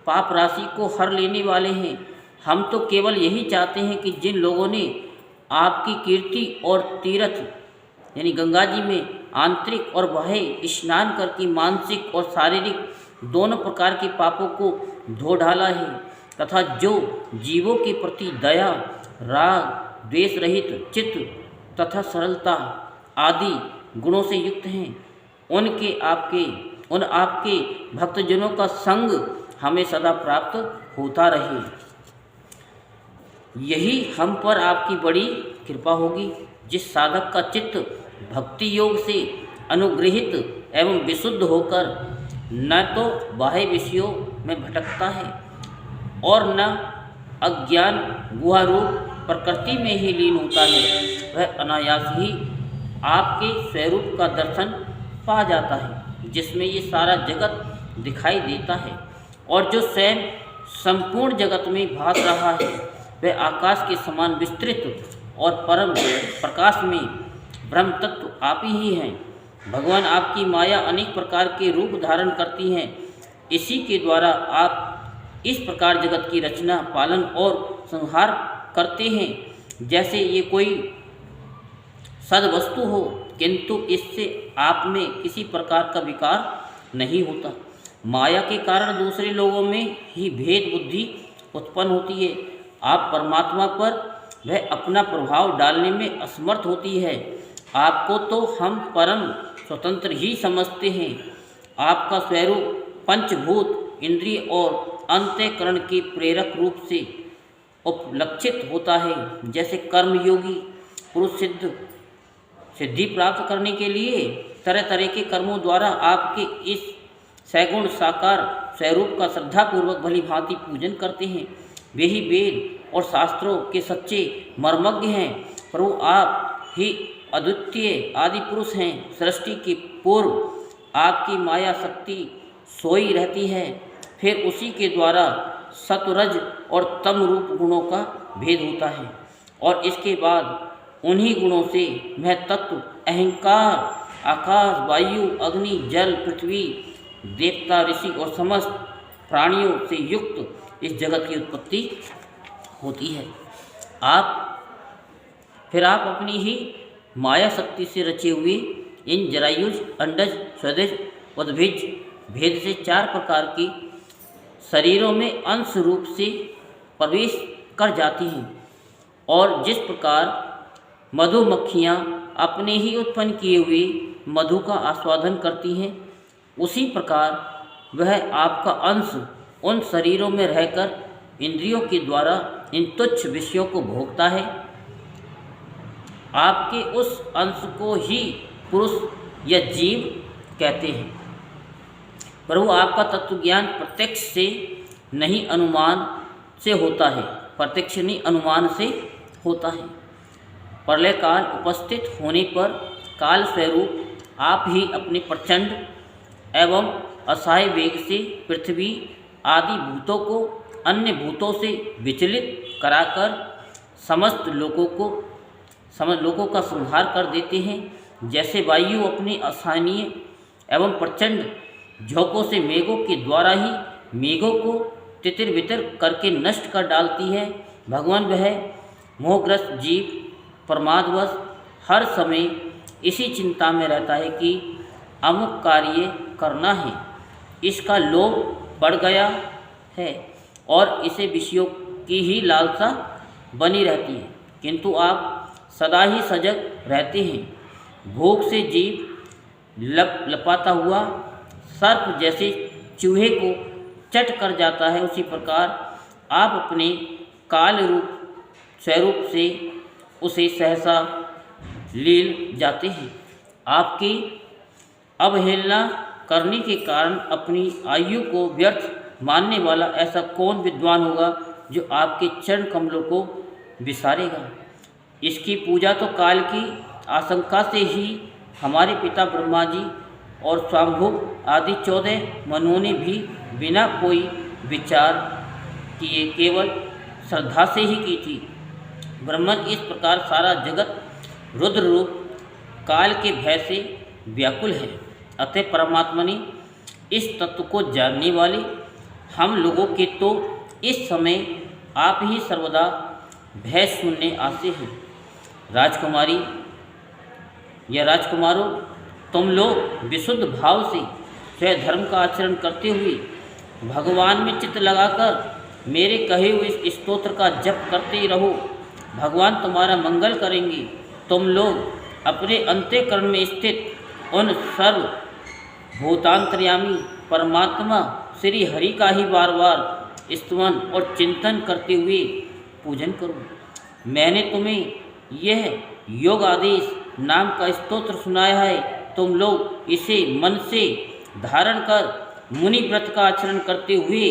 S1: पाप राशि को हर लेने वाले हैं। हम तो केवल यही चाहते हैं कि जिन लोगों ने आपकी कीर्ति और तीर्थ यानी गंगा जी में आंतरिक और बाह्य स्नान करके मानसिक और शारीरिक दोनों प्रकार के पापों को धो डाला है तथा जो जीवों के प्रति दया, राग, द्वेष रहित चित्त तथा सरलता आदि गुणों से युक्त हैं, उन आपके भक्तजनों का संग हमें सदा प्राप्त होता रहे। यही हम पर आपकी बड़ी कृपा होगी। जिस साधक का चित्त भक्ति योग से अनुग्रहित एवं विशुद्ध होकर न तो बाह्य विषयों में भटकता है और न अज्ञान गुहारूप प्रकृति में ही लीन होता है, वह अनायास ही आपके स्वरूप का दर्शन पा जाता है, जिसमें ये सारा जगत दिखाई देता है। और जो स्वयं संपूर्ण जगत में भास रहा है वह आकाश के समान विस्तृत और परम प्रकाश में ब्रह्म तत्व आप ही हैं। भगवान आपकी माया अनेक प्रकार के रूप धारण करती हैं। इसी के द्वारा आप इस प्रकार जगत की रचना, पालन और संहार करते हैं जैसे ये कोई सद्वस्तु हो, किंतु इससे आप में किसी प्रकार का विकार नहीं होता। माया के कारण दूसरे लोगों में ही भेद बुद्धि उत्पन्न होती है। आप परमात्मा पर वह अपना प्रभाव डालने में असमर्थ होती है। आपको तो हम परम स्वतंत्र ही समझते हैं। आपका स्वरूप पंचभूत, इंद्रिय और अंतःकरण के प्रेरक रूप से उपलक्षित होता है। जैसे कर्मयोगी पुरुष सिद्धि प्राप्त करने के लिए तरह तरह के कर्मों द्वारा आपके इस सैगुण साकार स्वरूप का श्रद्धापूर्वक भली भांति पूजन करते हैं, वे ही वेद और शास्त्रों के सच्चे मर्मज्ञ हैं। प्रभु आप ही अद्वितीय आदि पुरुष हैं। सृष्टि के पूर्व आपकी माया शक्ति सोई रहती है, फिर उसी के द्वारा सत्वरज और तम रूप गुणों का भेद होता है और इसके बाद उन्हीं गुणों से वह तत्व अहंकार, आकाश, वायु, अग्नि, जल, पृथ्वी, देवता, ऋषि और समस्त प्राणियों से युक्त इस जगत की उत्पत्ति होती है। फिर आप अपनी ही माया शक्ति से रचे हुए इन जरायुज, अंडज, स्वदज, उद्भिज भेद से 4 प्रकार की शरीरों में अंश रूप से प्रवेश कर जाती हैं और जिस प्रकार मधुमक्खियाँ अपने ही उत्पन्न किए हुए मधु का आस्वादन करती हैं, उसी प्रकार वह आपका अंश उन शरीरों में रहकर इंद्रियों के द्वारा इन तुच्छ विषयों को भोगता है। आपके उस अंश को ही पुरुष या जीव कहते हैं। प्रभु आपका तत्व ज्ञान प्रत्यक्ष से नहीं अनुमान से होता है, प्रत्यक्ष नहीं अनुमान से होता है। प्रलय काल उपस्थित होने पर काल स्वरूप आप ही अपने प्रचंड एवं असहाय वेग से पृथ्वी आदि भूतों को अन्य भूतों से विचलित कराकर समस्त लोगों का संहार कर देते हैं। जैसे वायु अपने असहनीय एवं प्रचंड झोंकों से मेघों के द्वारा ही मेघों को तितिर बितर करके नष्ट कर डालती है, भगवान वह मोहग्रस्त जीव प्रमादवश हर समय इसी चिंता में रहता है कि अमुक कार्य करना है, इसका लोभ बढ़ गया है और इसे विषयों की ही लालसा बनी रहती है, किंतु आप सदा ही सजग रहते हैं। भूख से जीव लपाता हुआ सर्प जैसे चूहे को चट कर जाता है, उसी प्रकार आप अपने काल रूप स्वरूप से उसे सहसा लील जाते हैं। आपकी अवहेलना करने के कारण अपनी आयु को व्यर्थ मानने वाला ऐसा कौन विद्वान होगा जो आपके चरण कमलों को विसारेगा। इसकी पूजा तो काल की आशंका से ही हमारे पिता ब्रह्मा जी और स्वाम्भु आदि 14 मनुओं ने भी बिना कोई विचार किए केवल श्रद्धा से ही की थी। ब्रह्मन इस प्रकार सारा जगत रुद्र रूप काल के भय से व्याकुल है। अतः परमात्मा ने इस तत्व को जानने वाले हम लोगों के तो इस समय आप ही सर्वदा भय सुनने आते हैं। राजकुमारी या राजकुमारों, तुम लोग विशुद्ध भाव से स्वधर्म का आचरण करते हुए भगवान में चित्त लगाकर मेरे कहे हुए इस स्तोत्र का जप करते रहो। भगवान तुम्हारा मंगल करेंगे। तुम लोग अपने अंतःकरण में स्थित उन सर्व भूतांतर्यामी परमात्मा श्री हरि का ही बार बार स्तवन और चिंतन करते हुए पूजन करो। मैंने तुम्हें यह योग आदेश नाम का स्तोत्र सुनाया है, तुम लोग इसे मन से धारण कर मुनि व्रत का आचरण करते हुए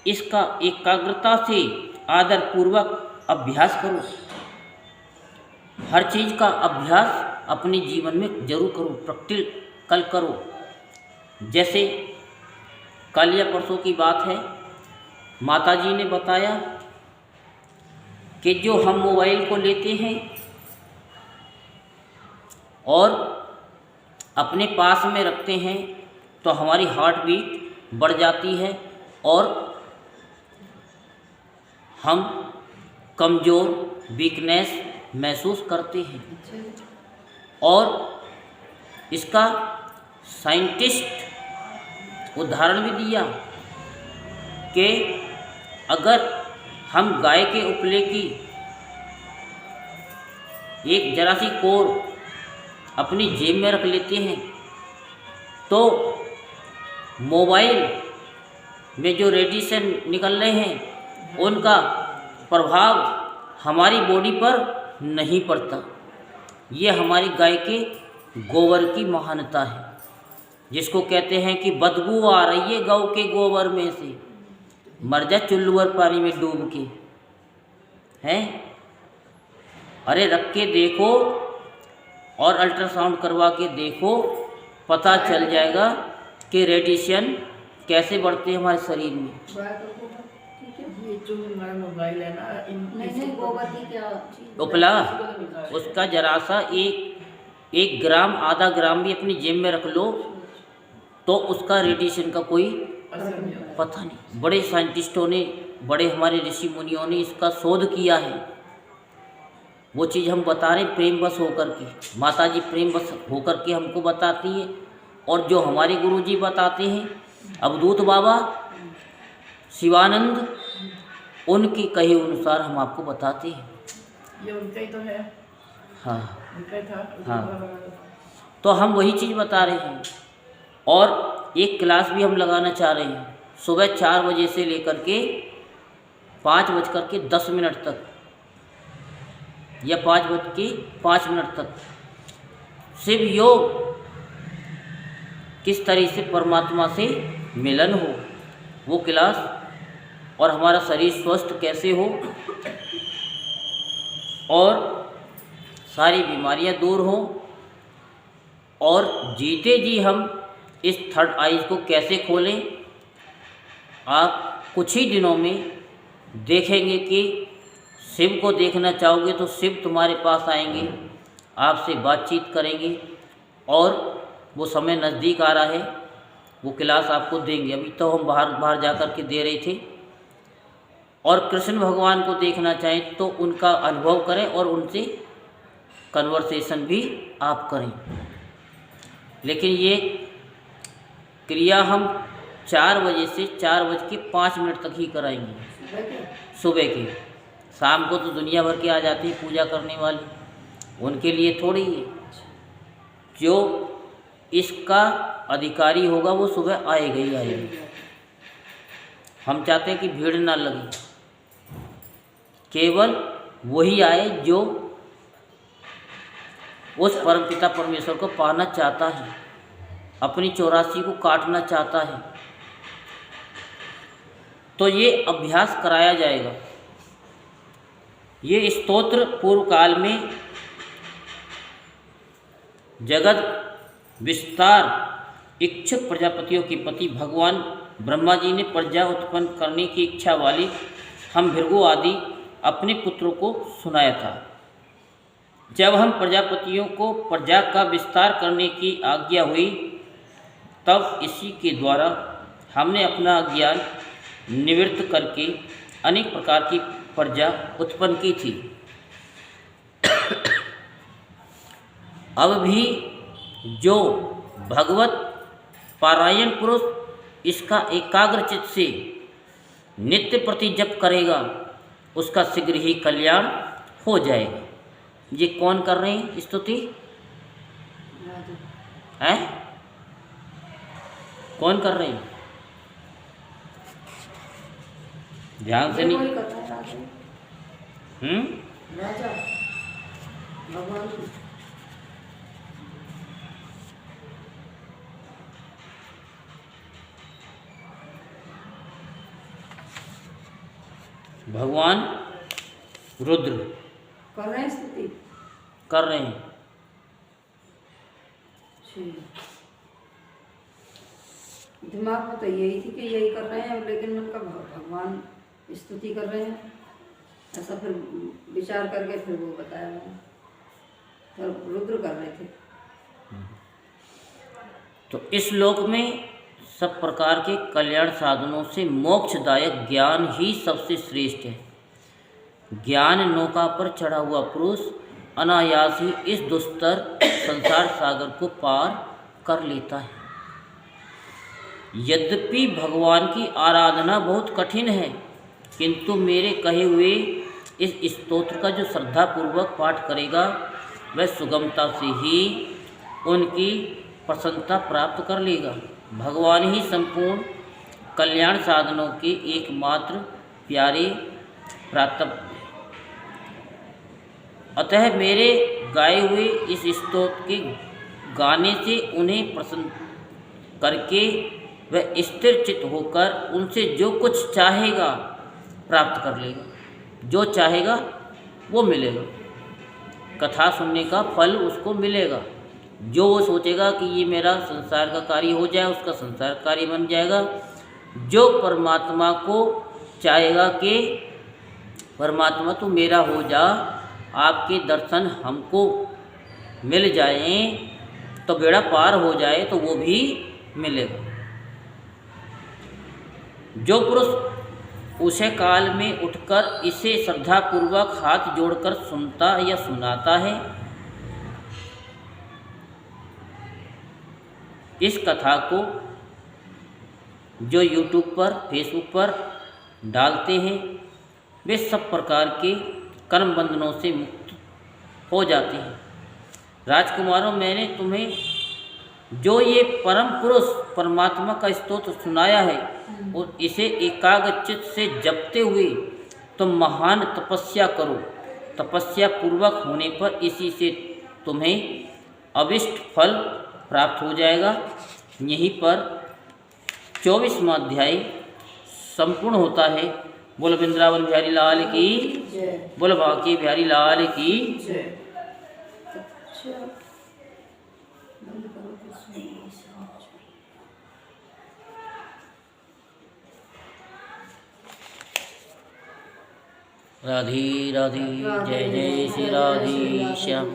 S1: इसका एकाग्रता से आदर पूर्वक अभ्यास करो। हर चीज़ का अभ्यास अपने जीवन में जरूर करो, प्रैक्टिकल करो। जैसे कल या परसों की बात है, माताजी ने बताया कि जो हम मोबाइल को लेते हैं और अपने पास में रखते हैं तो हमारी हार्ट बीट बढ़ जाती है और हम कमज़ोर, वीकनेस महसूस करते हैं। और इसका साइंटिस्ट उदाहरण भी दिया कि अगर हम गाय के उपले की एक जरा सी कोर अपनी जेब में रख लेते हैं तो मोबाइल में जो रेडिएशन निकल रहे हैं उनका प्रभाव हमारी बॉडी पर नहीं पड़ता। ये हमारी गाय के गोबर की महानता है, जिसको कहते हैं कि बदबू आ रही है गौ के गोबर में से, मर जा चुल्लुअर पानी में डूब के। हैं अरे रख के देखो और अल्ट्रासाउंड करवा के देखो, पता चल जाएगा कि रेडिएशन कैसे बढ़ते हैं हमारे शरीर में।
S3: ये जो हमारा मोबाइल है ना,
S2: नहीं गोबर की क्या
S1: उपला उसका जरा सा एक ग्राम आधा ग्राम भी अपनी जेब में रख लो तो उसका रेडिएशन का कोई पता नहीं। बड़े साइंटिस्टों ने, बड़े हमारे ऋषि मुनियों ने इसका शोध किया है। वो चीज़ हम बता रहे प्रेम बस होकर के, माता जी प्रेम बस होकर के हमको बताती है, और जो हमारे गुरुजी बताते हैं अवधूत बाबा शिवानंद, उनकी कहे अनुसार हम आपको बताते हैं।
S3: ये उनका ही तो है।
S1: हाँ
S3: उनका ही था।
S1: हाँ, तो हम वही चीज़ बता रहे हैं। और एक क्लास भी हम लगाना चाह रहे हैं सुबह 4 बजे से लेकर के 5:10 तक या 5:05 तक। शिव योग किस तरह से परमात्मा से मिलन हो, वो क्लास, और हमारा शरीर स्वस्थ कैसे हो और सारी बीमारियां दूर हों, और जीते जी हम इस थर्ड आइज को कैसे खोलें। आप कुछ ही दिनों में देखेंगे कि शिव को देखना चाहोगे तो शिव तुम्हारे पास आएंगे, आपसे बातचीत करेंगे, और वो समय नज़दीक आ रहा है, वो क्लास आपको देंगे। अभी तो हम बाहर जा कर के दे रहे थे। और कृष्ण भगवान को देखना चाहें तो उनका अनुभव करें और उनसे कन्वर्सेशन भी आप करें। लेकिन ये क्रिया हम 4 बजे से 4:05 तक ही कराएंगे सुबह के। शाम को तो दुनिया भर के आ जाती है पूजा करने वाले, उनके लिए थोड़ी है। जो इसका अधिकारी होगा वो सुबह आएगा ही आएगा। हम चाहते हैं कि भीड़ ना लगे, केवल वही आए जो उस परमपिता परमेश्वर को पाना चाहता है, अपनी 84 को काटना चाहता है। तो ये अभ्यास कराया जाएगा। ये स्तोत्र पूर्व काल में जगत विस्तार इच्छुक प्रजापतियों के पति भगवान ब्रह्मा जी ने प्रजा उत्पन्न करने की इच्छा वाली हम भृगु आदि अपने पुत्रों को सुनाया था। जब हम प्रजापतियों को प्रजा का विस्तार करने की आज्ञा हुई तब इसी के द्वारा हमने अपना ज्ञान निवृत्त करके अनेक प्रकार की प्रजा उत्पन्न की थी। अब भी जो भगवत पारायण पुरुष इसका एकाग्रचित्त से नित्य प्रति जप करेगा उसका शीघ्र ही कल्याण हो जाएगा। ये कौन कर रहे हैं स्तुति? हैं? कौन कर रहे हैं? ध्यान से नहीं।
S2: राजा भगवान
S1: भगवान रुद्र
S2: कर रहे हैं स्तुति
S1: कर रहे हैं।
S2: दिमाग में तो यही थी कि यही कर रहे हैं, लेकिन उनका भगवान स्तुति कर रहे हैं। ऐसा फिर विचार करके फिर वो बताया मैंने, फिर रुद्र कर रहे थे।
S1: तो इस लोक में सब प्रकार के कल्याण साधनों से मोक्षदायक ज्ञान ही सबसे श्रेष्ठ है। ज्ञान नौका पर चढ़ा हुआ पुरुष अनायास ही इस दुस्तर संसार सागर को पार कर लेता है। यद्यपि भगवान की आराधना बहुत कठिन है, किंतु मेरे कहे हुए इस स्तोत्र का जो श्रद्धापूर्वक पाठ करेगा वह सुगमता से ही उनकी प्रसन्नता प्राप्त कर लेगा। भगवान ही संपूर्ण कल्याण साधनों के एकमात्र प्यारे प्रातः। अतः मेरे गाए हुए इस स्तोत्र के गाने से उन्हें प्रसन्न करके वह स्थिर चित्त होकर उनसे जो कुछ चाहेगा प्राप्त कर लेगा, जो चाहेगा वो मिलेगा। कथा सुनने का फल उसको मिलेगा। जो वो सोचेगा कि ये मेरा संसार का कार्य हो जाए, उसका संसार कार्य बन जाएगा। जो परमात्मा को चाहेगा कि परमात्मा तू मेरा हो जा, आपके दर्शन हमको मिल जाएं, तो बेड़ा पार हो जाए, तो वो भी मिलेगा। जो पुरुष उसे काल में उठकर इसे श्रद्धापूर्वक हाथ जोड़कर सुनता या सुनाता है, इस कथा को जो यूट्यूब पर फेसबुक पर डालते हैं, वे सब प्रकार के कर्म बंधनों से मुक्त हो जाते हैं। राजकुमारों, मैंने तुम्हें जो ये परम पुरुष परमात्मा का स्तोत्र सुनाया है और इसे एकाग्रचित्त से जपते हुए तुम महान तपस्या करो। तपस्या पूर्वक होने पर इसी से तुम्हें अभिष्ट फल प्राप्त हो जाएगा। यहीं पर 24वां अध्याय संपूर्ण होता है। बोल वृंदावन बिहारी लाल की, बोल बांके बिहारी लाल की।
S2: अच्छा, बंद करो फिर सुनिए।
S1: राधे राधे, जय जय श्री राधे श्याम।